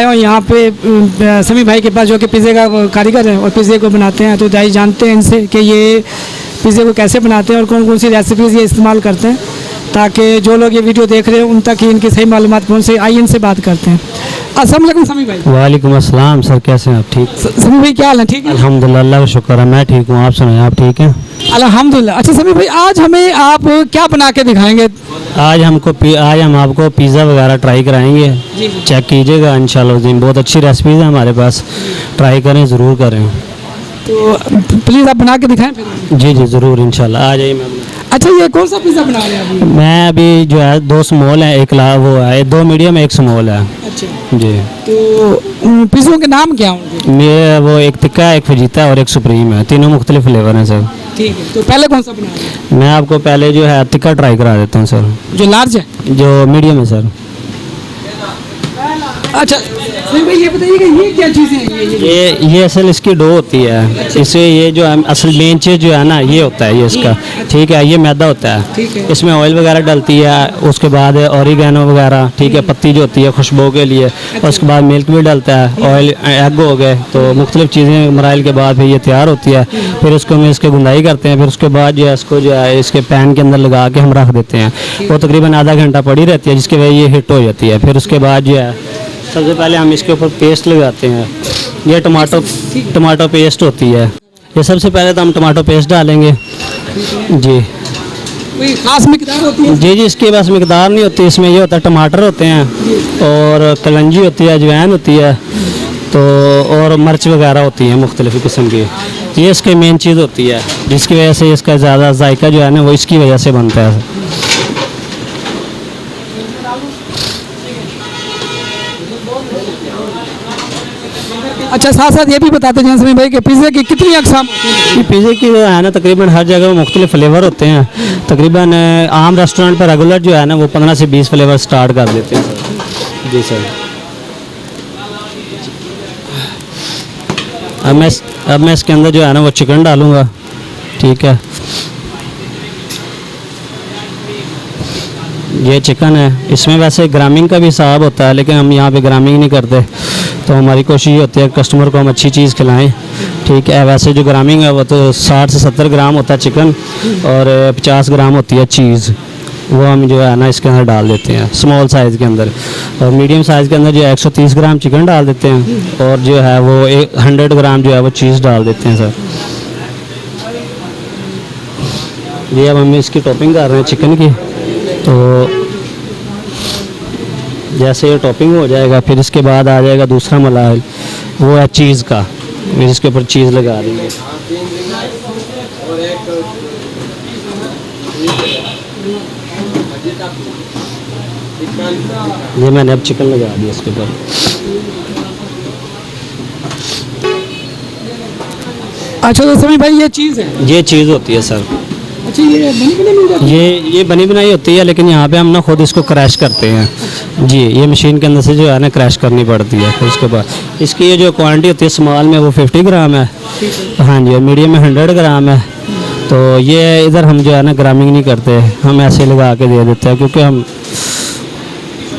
आया हूँ यहाँ पे समी भाई के पास, जो कि पिज़्ज़े का कारीगर है और पिज़्ज़े को बनाते हैं। तो भाई जानते हैं इनसे कि ये पिज़्ज़े को कैसे बनाते हैं और कौन कौन सी रेसिपीज़ ये इस्तेमाल करते हैं, ताकि जो लोग ये वीडियो देख रहे हैं उन तक ही इनकी सही मालूमात पहुँचे। आइए इनसे बात करते हैं। अस्सलाम वालेकुम समी भाई। वालेकुम अस्सलाम सर, कैसे हैं आप? ठीक। समी भाई क्या हाल है? ठीक है अल्हम्दुलिल्लाह, अल्लाह का शुक्र है, मैं ठीक हूँ। आप सुनाएं, आप ठीक हैं? अल्हम्दुलिल्लाह। अच्छा समी भाई, आज हमें आप क्या बना के दिखाएंगे? आज हम आपको पिज़्ज़ा वगैरह ट्राई कराएंगे। जी। चेक कीजिएगा इंशाल्लाह उस दिन। बहुत अच्छी रेसिपीज़ हैं हमारे पास, ट्राई करें, ज़रूर करें। तो प्लीज़ आप बना के दिखाएं फिर। जी जी ज़रूर इंशाल्लाह, आ जाइए मैम। अच्छा, ये कौन सा पिज़्ज़ा बना रहे हैं अभी? मैं अभी जो है 2 स्मॉल है, एक वो है, 2 मीडियम, 1 स्मॉल है। अच्छा, जी। तो पिज़्ज़ों के नाम क्या होंगे? मेरे वो एक टिक्का है, एक फजीता है और एक सुप्रीम है। तीनों मुख्तलिफ फ्लेवर हैं सर। ठीक है, तो पहले कौन सा बना रहे हैं? मैं आपको पहले जो है टिक्का ट्राई करा देता हूँ सर। जो लार्ज है? जो मीडियम है सर। अच्छा सही भाई, ये बताइए कि ये क्या चीज़ें हैं? ये असल इसकी डो होती है। इसे ये जो है असल मेन चीज़ जो है ना, ये होता है ये इसका। ठीक है, ये मैदा होता ठीक है। है। इसमें ऑयल वगैरह डलती है, उसके बाद ऑरिगेनो वगैरह, ठीक है, पत्ती जो होती है खुशबू के लिए, और उसके बाद मिल्क भी डलता है, ऑयल, एग हो गए। तो मुख्तलिफ चीज़ें मराइल के बाद फिर ये तैयार होती है। फिर उसको हम इसके गुंदाई करते हैं। फिर उसके बाद जो है इसको जो है इसके पैन के अंदर लगा के हम रख देते हैं। वो तकरीबन आधा घंटा पड़ी रहती है, जिसकी वजह ये हिट हो जाती है। फिर उसके बाद जो है सबसे पहले हम इसके ऊपर पेस्ट लगाते हैं। ये टमाटो पेस्ट होती है। ये सबसे पहले तो हम टमाटो पेस्ट डालेंगे। जी कोई खास मिकदार होती है? जी, इसकी बस मिकदार नहीं होती। इसमें ये होता है, टमाटर होते हैं और कलंजी होती है, अजवाइन होती है, तो और मिर्च वगैरह होती है मुख्तलिफ किस्म की। ये इसकी मेन चीज़ होती है, जिसकी वजह से इसका ज़्यादा जायका जो है ना, वो इसकी वजह से बनता है। अच्छा, साथ साथ ये भी बताते हैं समी भाई कि पिज़्ज़े की कितनी अक़साम होती हैं? ये पिज़्ज़े की जो है ना, तकरीबन हर जगह मुख्तलिफ फ्लेवर होते हैं। तकरीबन आम रेस्टोरेंट पर रेगुलर जो है ना, वो 15 से 20 फ्लेवर स्टार्ट कर देते हैं सर। जी सर। अब मैं इसके अंदर जो है ना वो चिकन डालूँगा। ठीक है, ये चिकन है। इसमें वैसे ग्रामिंग का भी हिसाब होता है, लेकिन हम यहाँ पे ग्रामिंग नहीं करते। तो हमारी कोशिश ये होती है कस्टमर को हम अच्छी चीज़ खिलाएं। ठीक है, वैसे जो ग्रामिंग है वो तो 60 से 70 ग्राम होता है चिकन, और 50 ग्राम होती है चीज़। वो हम जो है ना इसके अंदर डाल देते हैं स्मॉल साइज़ के अंदर। और मीडियम साइज़ के अंदर जो है 130 ग्राम चिकन डाल देते हैं, और जो है वो 100 ग्राम जो है वो चीज़ डाल देते हैं सर। ये अब हम इसकी टॉपिंग कर रहे हैं चिकन की। तो जैसे ये टॉपिंग हो जाएगा, फिर इसके बाद आ जाएगा दूसरा मलाइल, वो है चीज़ का। फिर इसके ऊपर चीज़ लगा देंगे। ये मैंने अब चिकन लगा दिया इसके ऊपर। अच्छा तो समी भाई, ये चीज़ है? ये चीज़ होती है सर। अच्छा, ये बनी बनाई मिल जाती है? ये बनी बनाई होती है, लेकिन यहाँ पे हम ना खुद इसको क्रैश करते हैं। जी, ये मशीन के अंदर से जो है ना क्रैश करनी पड़ती है। फिर उसके बाद इसकी ये जो क्वांटिटी होती है, स्मॉल में वो 50 ग्राम है। हाँ जी, और मीडियम में 100 ग्राम है। तो ये इधर हम जो है ना ग्रामिंग नहीं करते, हम ऐसे लगा के दे देते हैं, क्योंकि हम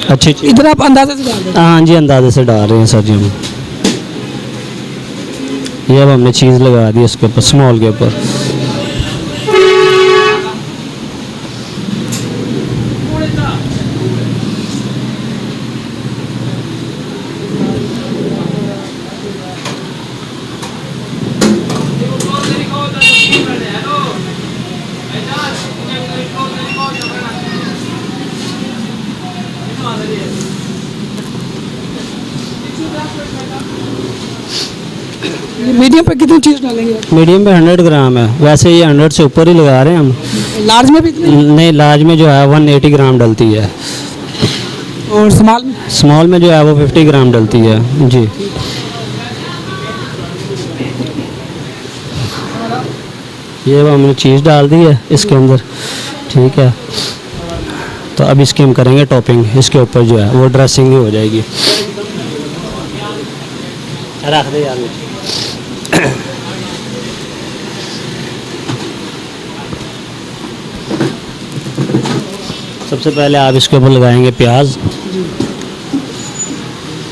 अच्छी चीज़। इधर आप अंदाजे से डाल देते हैं? हाँ जी, अंदाजे से डाल रहे हैं सर जी हम। ये अब हमने चीज़ लगा दी इसके ऊपर, स्मॉल के ऊपर। मीडियम पे कितनी चीज़ डालेंगे? मीडियम पे 100 ग्राम है। वैसे ये 100 से ऊपर ही लगा रहे हैं हम। लार्ज में भी इतनी? नहीं, लार्ज में जो है 180 ग्राम डलती है, और स्मॉल में? स्मॉल में जो है वो 50 ग्राम डलती है। जी, ये वो हमने चीज़ डाल दी है इसके अंदर। ठीक है, तो अब इसकी हम करेंगे टॉपिंग। इसके ऊपर जो है वो ड्रेसिंग ही हो जाएगी। रख दे यार। सबसे पहले आप इसके ऊपर लगाएंगे प्याज।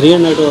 300